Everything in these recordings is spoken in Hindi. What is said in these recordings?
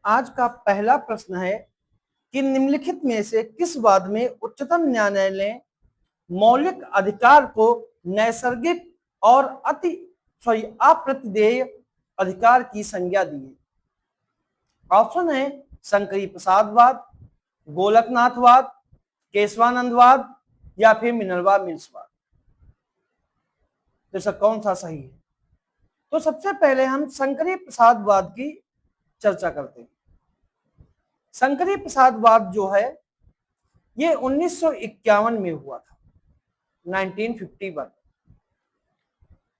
आज का पहला प्रश्न है कि निम्नलिखित में से किस वाद में उच्चतम न्यायालय ने मौलिक अधिकार को नैसर्गिक और अप्रतिदेय अधिकार की संज्ञा दी है। ऑप्शन है शंकरी प्रसादवाद, गोलकनाथवाद, केशवानंदवाद या फिर मिनर्वा मिल्सवाद। तो इसका कौन सा सही है? तो सबसे पहले हम शंकरी प्रसादवाद की चर्चा करते हैं। शंकरी प्रसादवाद जो है ये 1951 में हुआ था, 1951।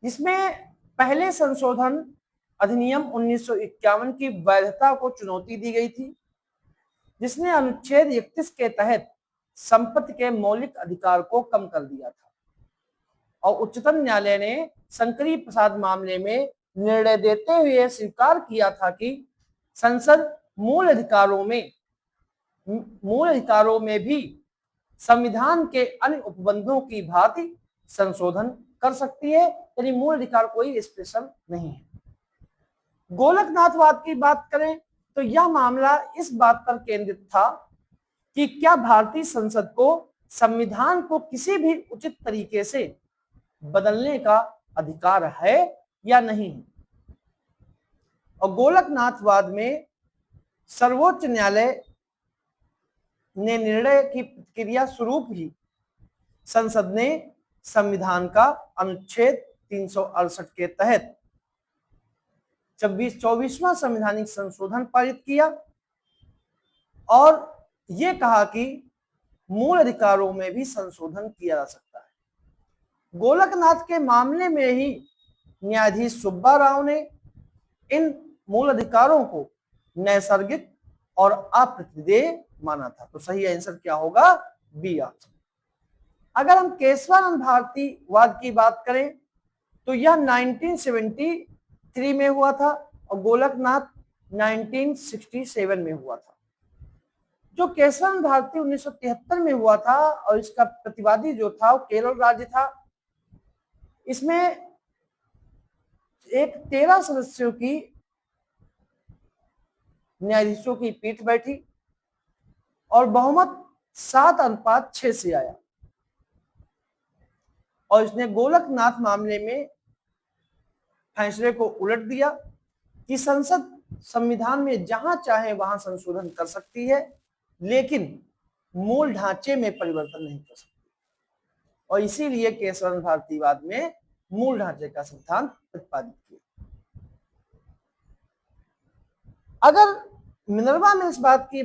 इसमें पहले संशोधन अधिनियम 1951 की वैधता को चुनौती दी गई थी, जिसने अनुच्छेद 31 के तहत संपत्ति के मौलिक अधिकार को कम कर दिया था। और उच्चतम न्यायालय ने शंकरी प्रसाद मामले में निर्णय देते हुए स्वीकार किया था कि संसद मूल अधिकारों में भी संविधान के अन्य उपबंधों की भांति संशोधन कर सकती है, यानी मूल अधिकार कोई स्पेशल नहीं है। गोलकनाथवाद की बात करें तो यह मामला इस बात पर केंद्रित था कि क्या भारतीय संसद को संविधान को किसी भी उचित तरीके से बदलने का अधिकार है या नहीं। और गोलकनाथवाद में सर्वोच्च न्यायालय ने निर्णय की प्रक्रिया स्वरूप ही संसद ने संविधान का अनुच्छेद 368 के तहत 24वां संवैधानिक संशोधन पारित किया और ये कहा कि मूल अधिकारों में भी संशोधन किया जा सकता है। गोलकनाथ के मामले में ही न्यायाधीश सुब्बा राव ने इन मूल अधिकारों को नैसर्गिक और अप्रतिदेय माना था। तो सही आंसर क्या होगा? B option. अगर हम केशवानंद भारतीवाद की बात करें तो यह 1973 में हुआ था और गोलकनाथ 1967 में हुआ था। जो केशवानंद भारती 1973 में हुआ था और इसका प्रतिवादी जो था वो केरल राज्य था। इसमें एक 13 सदस्यों की न्यायाधीशों की पीठ बैठी और बहुमत 7:6 से आया और इसने गोलकनाथ मामले में फैसले को उलट दिया कि संसद संविधान में जहां चाहे वहां संशोधन कर सकती है, लेकिन मूल ढांचे में परिवर्तन नहीं कर सकती। और इसीलिए केशवानंद भारतीवाद में मूल ढांचे का सिद्धांत प्रतिपादित किया। अगर मिनर्वा मिल्स वाद की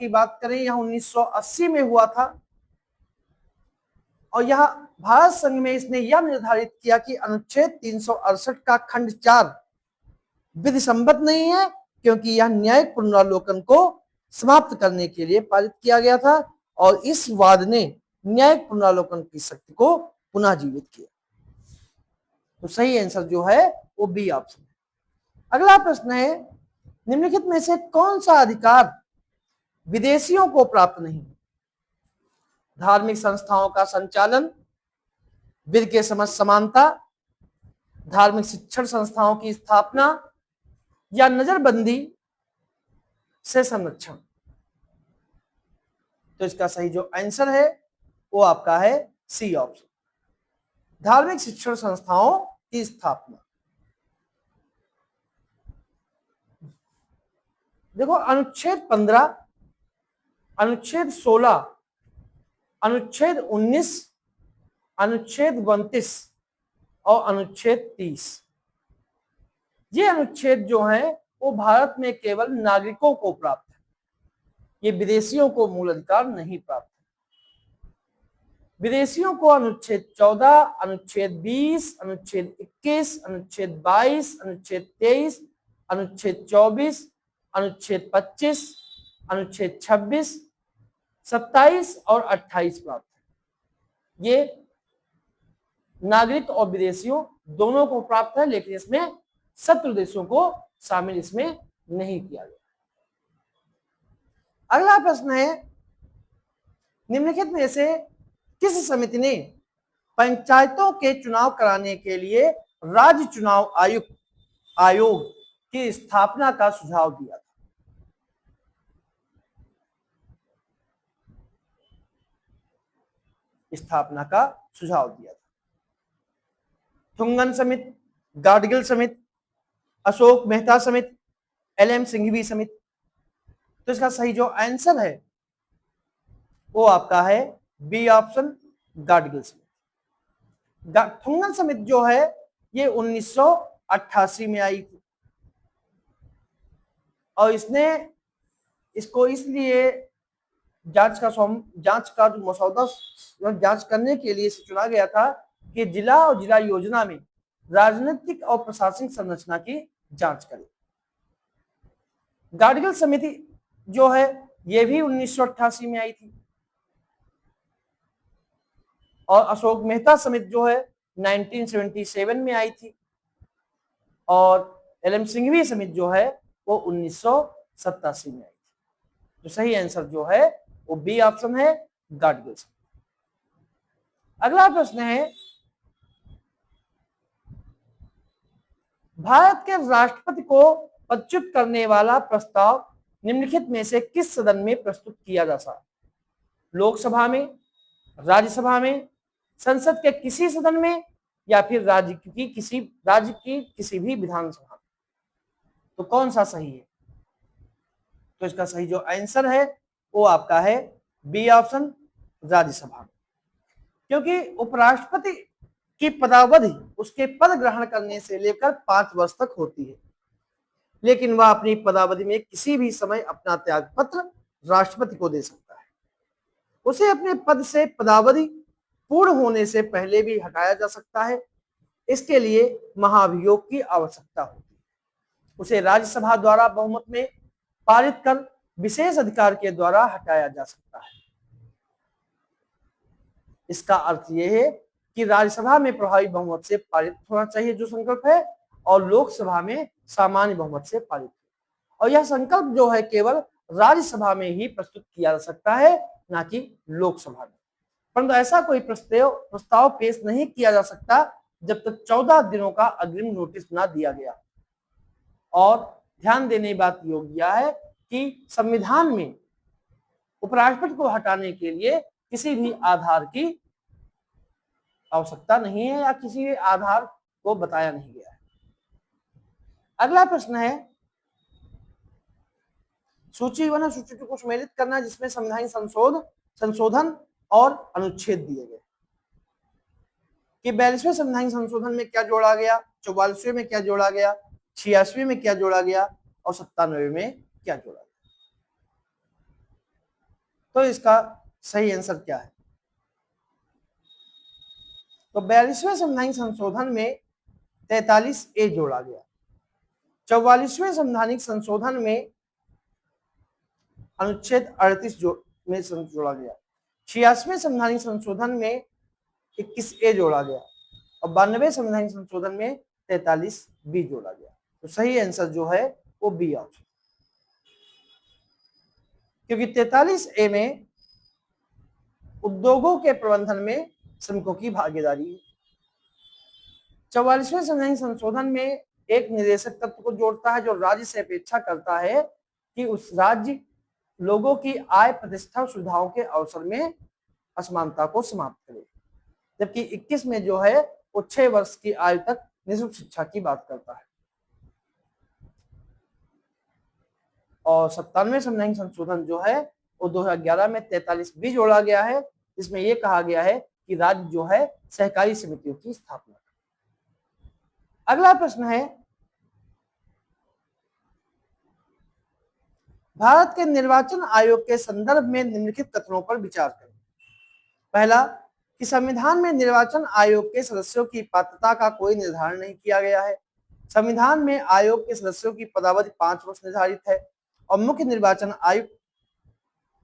बात करें, यह 1980 में हुआ था और यह भारत संघ में इसने यह निर्धारित किया कि अनुच्छेद 368 का खंड 4 विधि सम्मत नहीं है, क्योंकि यह न्यायिक पुनरावलोकन को समाप्त करने के लिए पारित किया गया था और इस वाद ने न्यायिक पुनरावलोकन की शक्ति को पुनः जीवित किया। तो सही आंसर जो है वो बी ऑप्शन है। अगला प्रश्न है, निम्नलिखित में से कौन सा अधिकार विदेशियों को प्राप्त नहीं? धार्मिक संस्थाओं का संचालन, विधि के समझ समानता, धार्मिक शिक्षण संस्थाओं की स्थापना या नजरबंदी से संरक्षण। तो इसका सही जो आंसर है वो आपका है सी ऑप्शन, धार्मिक शिक्षण संस्थाओं की स्थापना। देखो अनुच्छेद 15, अनुच्छेद 16, अनुच्छेद 19, अनुच्छेद 32 और अनुच्छेद 30, ये अनुच्छेद जो हैं वो भारत में केवल नागरिकों को प्राप्त है, ये विदेशियों को मूल अधिकार नहीं प्राप्त है। विदेशियों को अनुच्छेद 14, अनुच्छेद 20, अनुच्छेद 21, अनुच्छेद 22, अनुच्छेद 23, अनुच्छेद 24, अनुच्छेद 25, अनुच्छेद 26, 27 और 28 प्राप्त है। ये नागरिक और विदेशियों दोनों को प्राप्त है, लेकिन इसमें शत्रु देशों को शामिल इसमें नहीं किया गया। अगला प्रश्न है, निम्नलिखित में से किस समिति ने पंचायतों के चुनाव कराने के लिए राज्य चुनाव आयोग की स्थापना का सुझाव दिया था? स्थापना का सुझाव दिया था। थुंगन समिति, गाडगिल समिति, अशोक मेहता समिति, एलएम सिंघवी समिति। तो इसका सही जो आंसर है वो आपका है बी ऑप्शन, गाडगिल समिति। थुंगन समिति जो है ये 1988 में आई थी और इसको इसलिए जांच का जो मसौदा जांच करने के लिए चुना गया था कि जिला और जिला योजना में राजनीतिक और प्रशासनिक संरचना की जांच करे। गाडगिल समिति जो है ये भी 1988 में आई थी और अशोक मेहता समिति जो है 1977 में आई थी और एलएम सिंघवी समिति जो है वो 1987 में आई थी। तो सही आंसर जो है वो बी ऑप्शन है, गाडगिल समिति। अगला प्रश्न है, भारत के राष्ट्रपति को पदच्युत करने वाला प्रस्ताव निम्नलिखित में से किस सदन में प्रस्तुत किया जा सकता है? लोकसभा में, राज्यसभा में, संसद के किसी सदन में या फिर राज्य की किसी भी विधानसभा में। तो कौन सा सही है? तो इसका सही जो आंसर है वो आपका है बी ऑप्शन, राज्यसभा में। क्योंकि उपराष्ट्रपति की पदावधि उसके पद ग्रहण करने से लेकर 5 वर्ष तक होती है, लेकिन वह अपनी पदावधि में किसी भी समय अपना त्यागपत्र राष्ट्रपति को दे सकता है। उसे अपने पद से पदावधि पूर्ण होने से पहले भी हटाया जा सकता है। इसके लिए महाभियोग की आवश्यकता होती है। उसे राज्यसभा द्वारा बहुमत में पारित कर विशेष अधिकार के द्वारा हटाया जा सकता है। इसका अर्थ यह है कि राज्यसभा में प्रभावी बहुमत से पारित होना चाहिए जो संकल्प है, और लोकसभा में सामान्य बहुमत से पारित। और यह संकल्प जो है केवल राज्यसभा में ही प्रस्तुत किया जा सकता है, ना कि लोकसभा में। परंतु ऐसा कोई प्रस्ताव पेश नहीं किया जा सकता जब तक 14 दिनों का अग्रिम नोटिस ना दिया गया। और ध्यान देने की बात योग्य है कि संविधान में उपराष्ट्रपति को हटाने के लिए किसी भी आधार की आवश्यकता नहीं है या किसी भी आधार को बताया नहीं गया है। अगला प्रश्न है, सूची 1 और सूची 2 को सम्मिलित करना जिसमें संवैधानिक संशोधन और अनुच्छेद दिए गए। कि 42वें संवैधानिक संशोधन में क्या जोड़ा गया, 44वें में क्या जोड़ा गया, 86वें में क्या जोड़ा गया और 97वें में क्या जोड़ा गया। तो इसका सही आंसर क्या है? तो 42वें संवैधानिक संशोधन में 43A जोड़ा गया, 44वें संवैधानिक संशोधन में अनुच्छेद 38 में जोड़ा गया, 86वें संवैधानिक संशोधन में 21A जोड़ा गया और 92वें संवैधानिक संशोधन में 43B जोड़ा गया। तो सही आंसर जो है वो बी ऑप्शन, क्योंकि 43A में उद्योगों के प्रबंधन में श्रमिकों की भागीदारी है। 44वें संवैधानिक संशोधन में एक निदेशक तत्व को जोड़ता है जो राज्य से अपेक्षा करता है कि उस राज्य लोगों की आय, प्रतिष्ठा और सुविधाओं के अवसर में असमानता को समाप्त करे। जबकि 21 में जो है वो 6 वर्ष की आयु तक निःशुल्क शिक्षा की बात करता है। और 97वें संवैधानिक संशोधन जो है वो 2011 में 43B जोड़ा गया है, जिसमें यह कहा गया है कि राज्य जो है सहकारी समितियों की स्थापना करे। अगला प्रश्न है, भारत के निर्वाचन आयोग के संदर्भ में निम्नलिखित कथनों पर विचार करें। पहला, कि संविधान में निर्वाचन आयोग के सदस्यों की पात्रता का कोई निर्धारण नहीं किया गया है। संविधान में आयोग के सदस्यों की पदावधि 5 वर्ष निर्धारित है और मुख्य निर्वाचन आयुक्त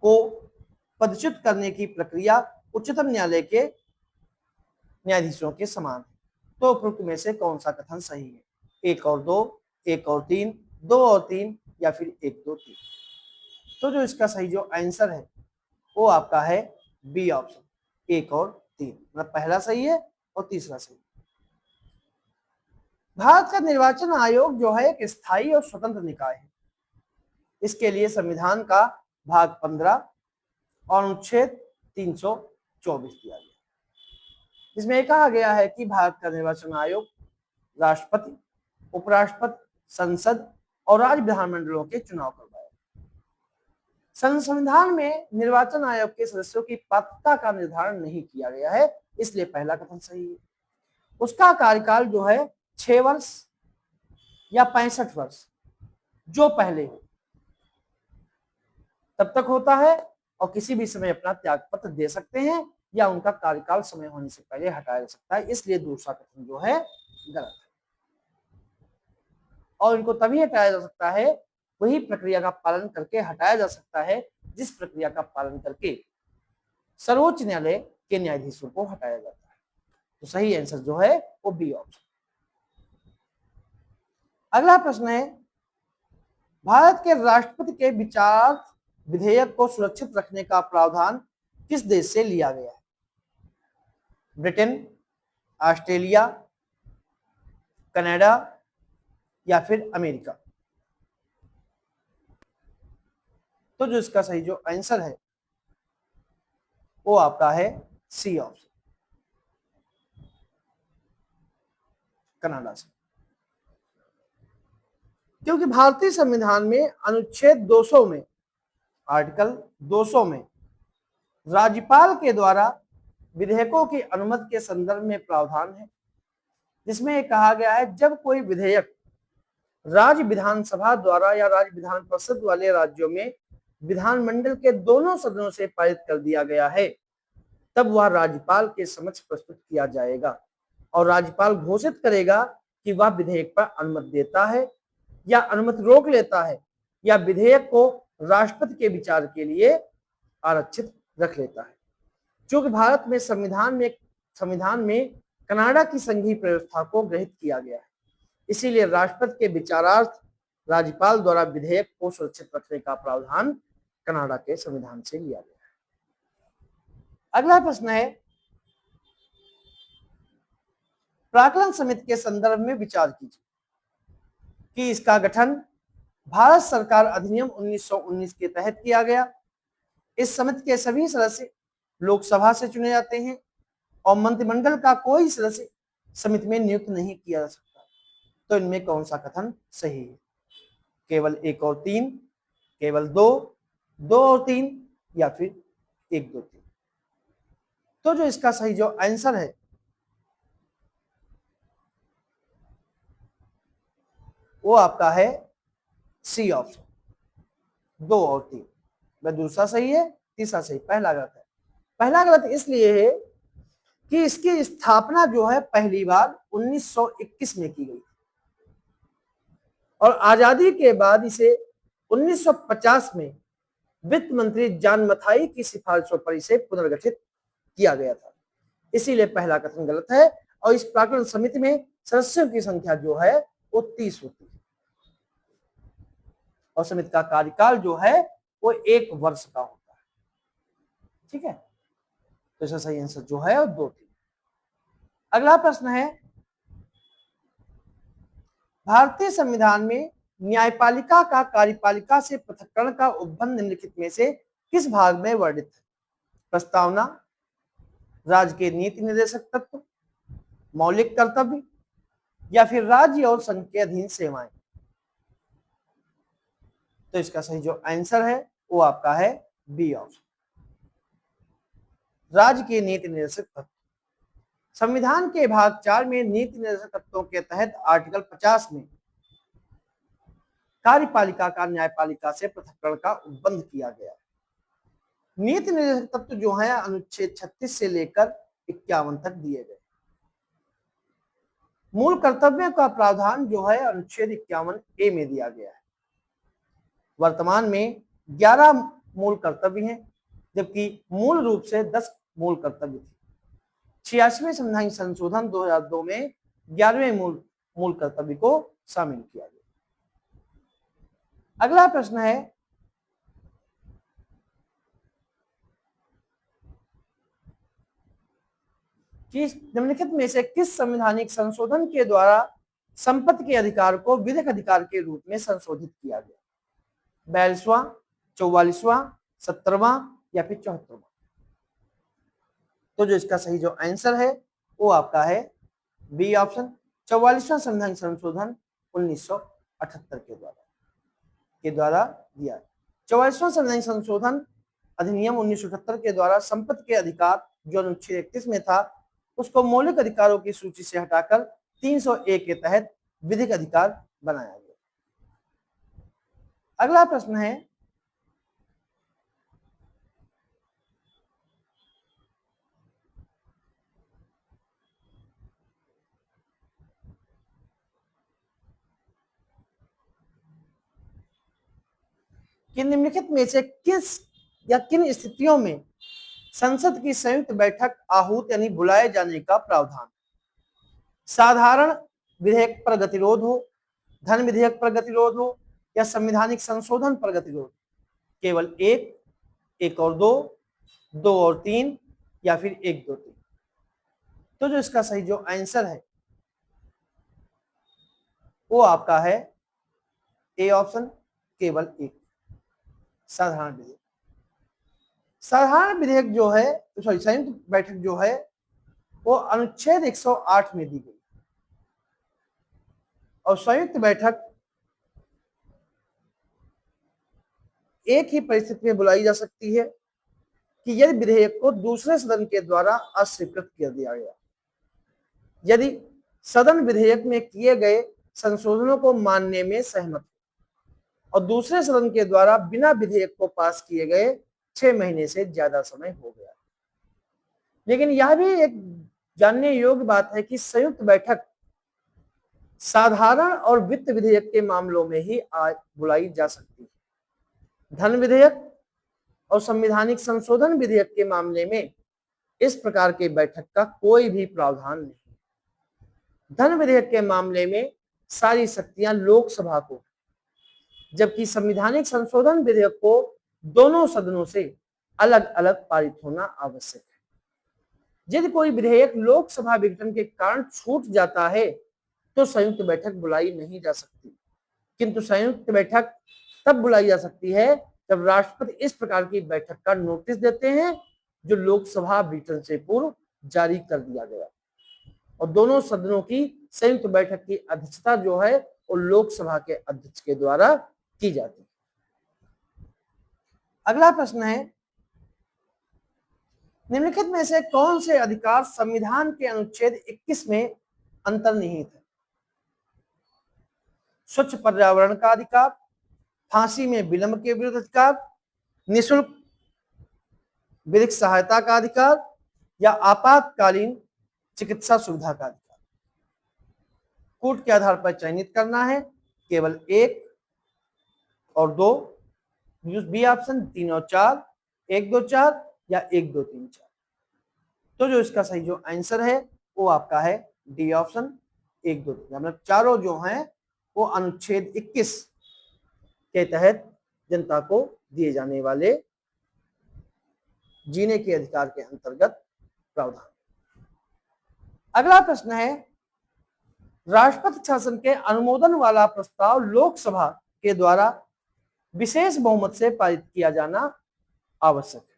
को पदच्युत करने की प्रक्रिया उच्चतम न्यायालय के न्यायाधीशों के समान है। तो उपरोक्त में से कौन सा कथन सही है? 1 और 2, 1 और 3, 2 और 3 या फिर 1, 2, 3। तो जो इसका सही जो आंसर है वो आपका है बी ऑप्शन, 1 और 3। मतलब पहला सही है और तीसरा सही। भारत का निर्वाचन आयोग जो है एक स्थायी और स्वतंत्र निकाय है। इसके लिए संविधान का भाग 15 और अनुच्छेद 324 दिया गया। जिसमें कहा गया है कि भारत का निर्वाचन आयोग राष्ट्रपति, उपराष्ट्रपति, संसद और राज्य विधानमंडलों के चुनाव करवाएगा। संविधान में निर्वाचन आयोग के सदस्यों की पात्रता का निर्धारण नहीं किया गया है, इसलिए पहला कथन सही है। उसका कार्यकाल जो है 6 वर्ष या 65 वर्ष जो पहले हो तब तक होता है, और किसी भी समय अपना त्यागपत्र दे सकते हैं या उनका कार्यकाल समय होने से पहले हटाया जा सकता है, इसलिए दूसरा कथन जो है गलत है। और इनको तभी हटाया जा सकता है, वही प्रक्रिया का पालन करके हटाया जा सकता है जिस प्रक्रिया का पालन करके सर्वोच्च न्यायालय के न्यायाधीशों को हटाया जाता है। तो सही आंसर जो है वो बी ऑप्शन। अगला प्रश्न है, भारत के राष्ट्रपति के विचार विधेयक को सुरक्षित रखने का प्रावधान किस देश से लिया गया है? ब्रिटेन, ऑस्ट्रेलिया, कनाडा या फिर अमेरिका? तो जो इसका सही जो आंसर है वो आपका है सी ऑप्शन, कनाडा से। क्योंकि भारतीय संविधान में अनुच्छेद 200 में, आर्टिकल 200 में राज्यपाल के द्वारा विधेयकों की अनुमति के संदर्भ में प्रावधान है, जिसमें कहा गया है जब कोई विधेयक राज्य विधानसभा द्वारा या राज्य विधान परिषद वाले राज्यों में विधानमंडल के दोनों सदनों से पारित कर दिया गया है, तब वह राज्यपाल के समक्ष प्रस्तुत किया जाएगा और राज्यपाल घोषित करेगा कि वह विधेयक पर अनुमति देता है या अनुमति रोक लेता है या विधेयक को राष्ट्रपति के विचार के लिए आरक्षित रख लेता है। चूंकि भारत में संविधान में कनाडा की संघीय व्यवस्था को ग्रहित किया गया है, इसीलिए राष्ट्रपति के विचारार्थ राज्यपाल द्वारा विधेयक को सुरक्षित रखने का प्रावधान कनाडा के संविधान से लिया गया है। अगला प्रश्न है, प्राक्कलन समिति के संदर्भ में विचार कीजिए कि इसका गठन भारत सरकार अधिनियम 1919 के तहत किया गया। इस समिति के सभी सदस्य लोकसभा से चुने जाते हैं और मंत्रिमंडल का कोई सदस्य समिति में नियुक्त नहीं किया जा सकता। तो इनमें कौन सा कथन सही है? केवल 1 और 3, केवल 2, 2 और 3 या फिर 1, 2, 3? तो जो इसका सही जो आंसर है वो आपका है सी ऑप्शन, 2 और 3। वह दूसरा सही है, तीसरा सही, पहला गलत है। पहला गलत इसलिए है कि इसकी स्थापना जो है पहली बार 1921 में की गई और आजादी के बाद इसे 1950 में वित्त मंत्री जॉन मथाई की सिफारिशों पर इसे पुनर्गठित किया गया था। इसीलिए पहला कथन गलत है और इस प्राक्कलन समिति में सदस्यों की संख्या जो है वो 30 होती है और समिति का कार्यकाल जो है वो 1 वर्ष का होता है। ठीक है, तो इसका सही आंसर जो है 2, 3। अगला प्रश्न है, भारतीय संविधान में न्यायपालिका का कार्यपालिका से पृथक्करण का उपबंध निम्नलिखित में से किस भाग में वर्णित है? प्रस्तावना, राज्य के नीति निर्देशक तत्व, मौलिक कर्तव्य या फिर राज्य और संघ के अधीन सेवाएं? तो इसका सही जो आंसर है वो आपका है बी ऑप्शन, राज्य के नीति निर्देशक तत्व। संविधान के भाग 4 में नीति निर्देशक तत्वों के तहत आर्टिकल 50 में कार्यपालिका का न्यायपालिका से पृथक्करण का उपबंध किया गया है। नीति निर्देशक तत्व जो है अनुच्छेद 36 से लेकर 51 तक दिए गए। मूल कर्तव्यों का प्रावधान जो है अनुच्छेद 51A में दिया गया है। वर्तमान में 11 मूल कर्तव्य हैं, जबकि मूल रूप से 10 मूल कर्तव्य थे। 86वें संवैधानिक संशोधन 2002 में 11वें मूल कर्तव्य को शामिल किया गया। अगला प्रश्न है, कि निम्नलिखित में से किस संवैधानिक संशोधन के द्वारा संपत्ति के अधिकार को विधिक अधिकार के रूप में संशोधित किया गया? 42वां, 44वां, 17वां या फिर 74वां? तो जो इसका सही जो आंसर है वो आपका है बी ऑप्शन 44वां संविधान संशोधन 1978 के द्वारा दिया। 44वां संविधान संशोधन अधिनियम 1978 के द्वारा संपत्ति के अधिकार जो अनुच्छेद 31 में था उसको मौलिक अधिकारों की सूची से हटाकर 301 के तहत विधिक अधिकार बनाया गया। अगला प्रश्न है कि निम्नलिखित में से किस या किन स्थितियों में संसद की संयुक्त बैठक आहूत यानी बुलाए जाने का प्रावधान? साधारण विधेयक पर गतिरोध हो, धन विधेयक पर गतिरोध हो या संवैधानिक संशोधन पर गतिरोध? केवल एक और दो और तीन या फिर 1 2 3? तो जो इसका सही जो आंसर है वो आपका है ए ऑप्शन केवल 1, साधारण विधेयक। साधारण विधेयक जो है सॉरी संयुक्त बैठक जो है वो अनुच्छेद 108 में दी गई और संयुक्त बैठक एक ही परिस्थिति में बुलाई जा सकती है कि यदि विधेयक को दूसरे सदन के द्वारा अस्वीकृत कर दिया गया, यदि सदन विधेयक में किए गए संशोधनों को मानने में सहमत और दूसरे सदन के द्वारा बिना विधेयक को पास किए गए 6 महीने से ज्यादा समय हो गया। लेकिन यह भी एक जानने योग्य बात है कि संयुक्त बैठक साधारण और वित्त विधेयक के मामलों में ही बुलाई जा सकती है। धन विधेयक और संवैधानिक संशोधन विधेयक के मामले में इस प्रकार के बैठक का कोई भी प्रावधान नहीं। धन विधेयक के मामले में सारी शक्तियां लोकसभा को, जबकि संवैधानिक संशोधन विधेयक को दोनों सदनों से अलग अलग पारित होना आवश्यक है। यदि कोई विधेयक लोकसभा विघटन के कारण छूट जाता है तो संयुक्त बैठक बुलाई नहीं जा सकती, किंतु संयुक्त बैठक तब बुलाई जा सकती है जब राष्ट्रपति इस प्रकार की बैठक का नोटिस देते हैं जो लोकसभा विघटन से पूर्व जारी कर दिया गया और दोनों सदनों की संयुक्त बैठक की अध्यक्षता जो है वो लोकसभा के अध्यक्ष के द्वारा की जाती है। अगला प्रश्न है निम्नलिखित में से कौन से अधिकार संविधान के अनुच्छेद 21 में अंतर्निहित है? स्वच्छ पर्यावरण का अधिकार, फांसी में विलंब के विरुद्ध अधिकार, निःशुल्क विधिक सहायता का अधिकार या आपातकालीन चिकित्सा सुविधा का अधिकार? कूट के आधार पर चयनित करना है, केवल 1 और 2, बी ऑप्शन 3 और 4, 1 2 4 या 1 2 3 4। तो जो इसका सही जो आंसर है वो आपका है डी ऑप्शन 1 2 3। मतलब चारों जो हैं वो अनुच्छेद 21 के तहत जनता को दिए जाने वाले जीने के अधिकार के अंतर्गत प्रावधान। अगला प्रश्न है राष्ट्रपति शासन के अनुमोदन वाला प्रस्ताव लोकसभा के द्वारा विशेष बहुमत से पारित किया जाना आवश्यक है।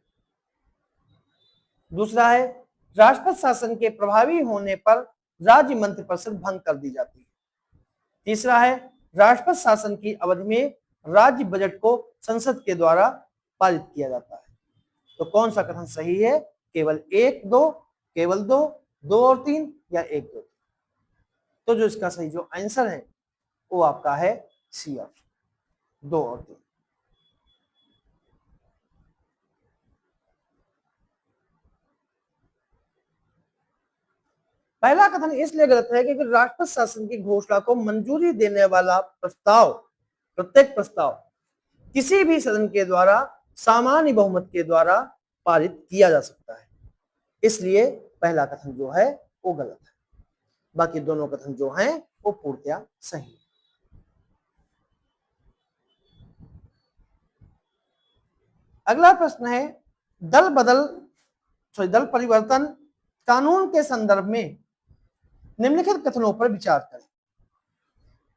दूसरा है राष्ट्रपति शासन के प्रभावी होने पर राज्य मंत्रिपरिषद भंग कर दी जाती है। तीसरा है राष्ट्रपति शासन की अवधि में राज्य बजट को संसद के द्वारा पारित किया जाता है। तो कौन सा कथन सही है? केवल 1 2, केवल 2, 2 और 3 या 1 2 3? तो जो इसका सही जो आंसर है वो आपका है सी ऑप्शन 2 और 3। पहला कथन इसलिए गलत है क्योंकि राष्ट्रपति शासन की घोषणा को मंजूरी देने वाला प्रस्ताव, प्रत्येक प्रस्ताव किसी भी सदन के द्वारा सामान्य बहुमत के द्वारा पारित किया जा सकता है, इसलिए पहला कथन जो है वो गलत है। बाकी दोनों कथन जो हैं वो पूर्णतया सही है। अगला प्रश्न है दल परिवर्तन कानून के संदर्भ में निम्नलिखित कथनों पर विचार करें।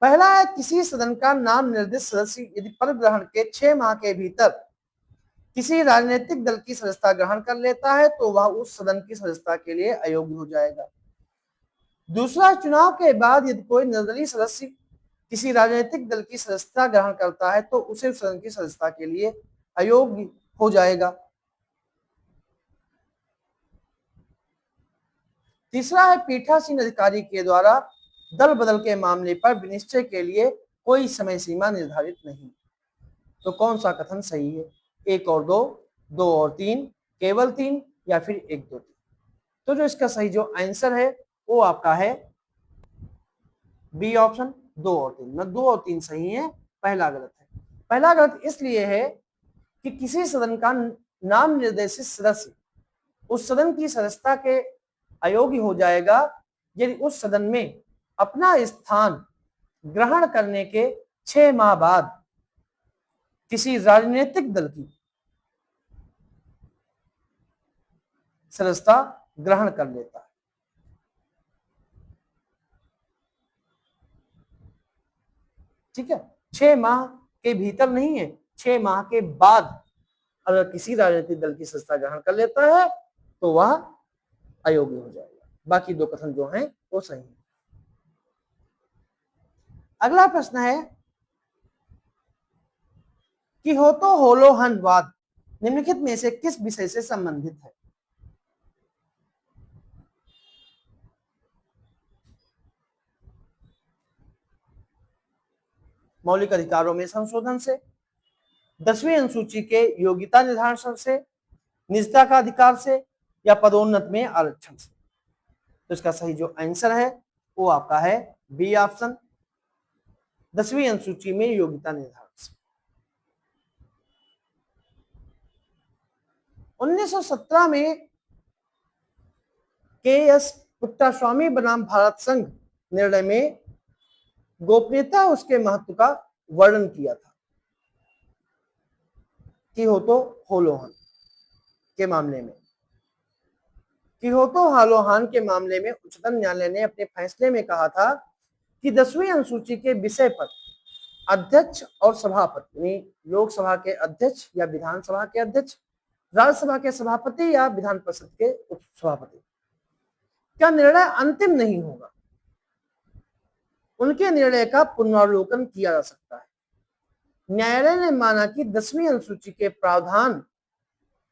पहला है किसी सदन का नाम निर्दिष्ट सदस्य यदि पद ग्रहण के 6 माह के भीतर किसी राजनीतिक दल की सदस्यता ग्रहण कर लेता है तो वह उस सदन की सदस्यता के लिए अयोग्य हो जाएगा। दूसरा, चुनाव के बाद यदि कोई निर्दलीय सदस्य किसी राजनीतिक दल की सदस्यता ग्रहण करता है तो उसे सदन की सदस्यता के लिए अयोग्य हो जाएगा। तीसरा है, पीठासीन अधिकारी के द्वारा दल बदल के मामले पर विनिश्चय के लिए कोई समय सीमा निर्धारित नहीं। तो कौन सा कथन सही है? 1 और 2, 2 और 3, केवल 3 या फिर 1, 2, 3? तो जो इसका सही जो आंसर है वो आपका है बी ऑप्शन, 2 और 3। 2 और 3 सही है, पहला गलत है। पहला गलत इसलिए है कि किसी सदन का नाम निर्देशित सदस्य उस सदन की सदस्यता के अयोग्य हो जाएगा यदि उस सदन में अपना स्थान ग्रहण करने के 6 माह बाद किसी राजनीतिक दल की सदस्यता ग्रहण कर लेता है। ठीक है, 6 माह के भीतर नहीं है, 6 माह के बाद अगर किसी राजनीतिक दल की सदस्यता ग्रहण कर लेता है तो वह अयोग्य हो जाएगा। बाकी दो कथन जो हैं वो सही है। अगला प्रश्न है कि होतो होलोहन वाद निम्नलिखित में से किस विषय से संबंधित है? मौलिक अधिकारों में संशोधन से, 10वीं अनुसूची के योग्यता निर्धारण से, निजता का अधिकार से या पदोन्नत में आरक्षण से? तो इसका सही जो आंसर है वो आपका है बी ऑप्शन, 10वीं अनुसूची में योग्यता निर्धारण से। 1917 में के.एस. पुट्टास्वामी बनाम भारत संघ निर्णय में गोपनीयता उसके महत्व का वर्णन किया था कि होतो होलोहन के मामले में। किहोतो हालोहान के मामले में उच्चतम न्यायालय ने अपने फैसले में कहा था कि 10वीं अनुसूची के विषय पर अध्यक्ष और सभापति, लोकसभा के अध्यक्ष या विधानसभा के अध्यक्ष, राज्यसभा के सभापति या विधान परिषद के उपसभापति का निर्णय अंतिम नहीं होगा, उनके निर्णय का पुनरावलोकन किया जा सकता है। न्यायालय ने माना कि 10वीं अनुसूची के प्रावधान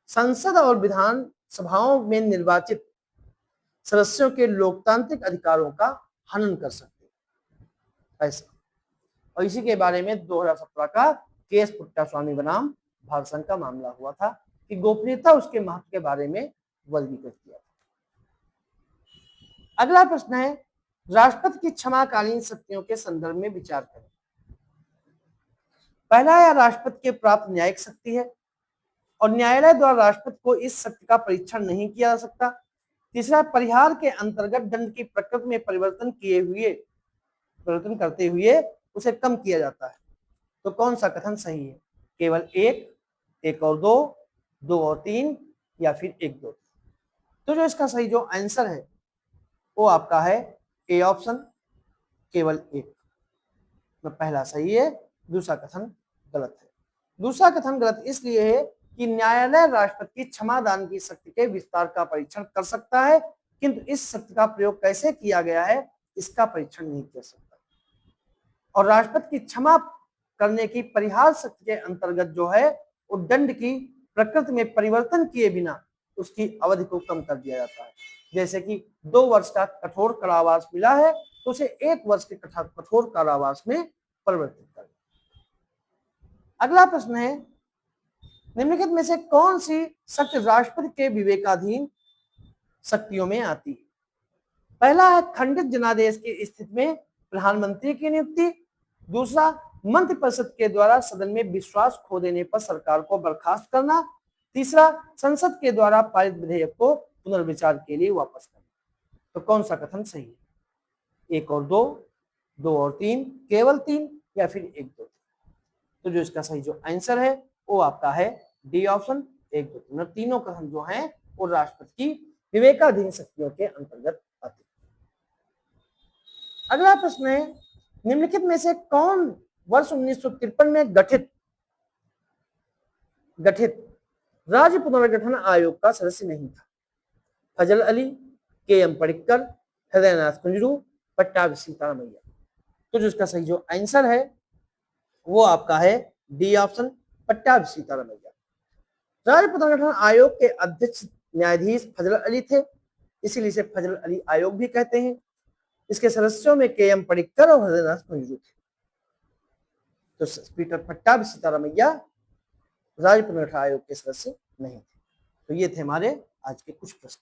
संसद और विधान सभाओं में निर्वाचित सदस्यों के लोकतांत्रिक अधिकारों का हनन कर सकते हैं, ऐसा। और इसी के बारे में 2017 का के.एस. पुट्टास्वामी बनाम भारत संघ का मामला हुआ था कि गोपनीयता उसके महत्व के बारे में वर्गीकृत किया था। अगला प्रश्न है, राष्ट्रपति की क्षमाकालीन शक्तियों के संदर्भ में विचार करें। पहला है, राष्ट्रपति के प्राप्त न्यायिक शक्ति है और न्यायालय द्वारा राष्ट्रपति को इस शक्ति का परीक्षण नहीं किया जा सकता। तीसरा, परिहार के अंतर्गत दंड की प्रकृति में परिवर्तन करते हुए उसे कम किया जाता है। तो कौन सा कथन सही है? केवल 1 और 2, 2 और 3 या फिर 1, 2? तो जो इसका सही जो आंसर है वो आपका है ए ऑप्शन, केवल 1। पहला सही है, दूसरा कथन गलत है। दूसरा कथन गलत इसलिए है कि न्यायालय राष्ट्रपति की क्षमादान की शक्ति के विस्तार का परीक्षण कर सकता है, किंतु इस शक्ति का प्रयोग कैसे किया गया है इसका परीक्षण नहीं कर सकता। और राष्ट्रपति की क्षमा करने की परिहार शक्ति के अंतर्गत जो है वो दंड की प्रकृति में परिवर्तन किए बिना उसकी अवधि को कम कर दिया जाता है। जैसे कि 2 वर्ष का कठोर कारावास मिला है तो उसे 1 वर्ष के कठोर कारावास में परिवर्तित कर। अगला प्रश्न है, निम्नलिखित में से कौन सी शक्ति राष्ट्रपति के विवेकाधीन शक्तियों में आती है? पहला है, खंडित जनादेश की स्थिति में प्रधानमंत्री की नियुक्ति। दूसरा, मंत्रिपरिषद के द्वारा सदन में विश्वास खो देने पर सरकार को बर्खास्त करना। तीसरा, संसद के द्वारा पारित विधेयक को पुनर्विचार के लिए वापस करना। तो कौन सा कथन सही है? 1 और 2, 2 और 3, केवल 3 या फिर 1, 2? तो जो इसका सही जो आंसर है वो आपका है डी ऑप्शन, 1, 2, 3। तीनों कथन जो हैं वो राष्ट्रपति की विवेकाधीन शक्तियों के अंतर्गत आते हैं। अगला प्रश्न है, निम्नलिखित में से कौन वर्ष 1953 में गठित राज्य पुनर्गठन आयोग का सदस्य नहीं था? फजल अली, के.एम. पडिक्कर, हृदयनाथ कुंजरू, पट्टाभी सीतारामैया। तो जो इसका सही जो आंसर है वो आपका है डी ऑप्शन, पट्टाभी सीतारामैया। राज्य पुनर्गठन आयोग के अध्यक्ष न्यायाधीश फजल अली थे, इसीलिए इसे फजल अली आयोग भी कहते हैं। इसके सदस्यों में के एम पडिक्कर और हृदयनाथ कुंजरू थे। तो स्पीकर पट्टाभी सीतारामैया राज्य पुनर्गठन आयोग के सदस्य नहीं थे। तो ये थे हमारे आज के कुछ प्रश्न।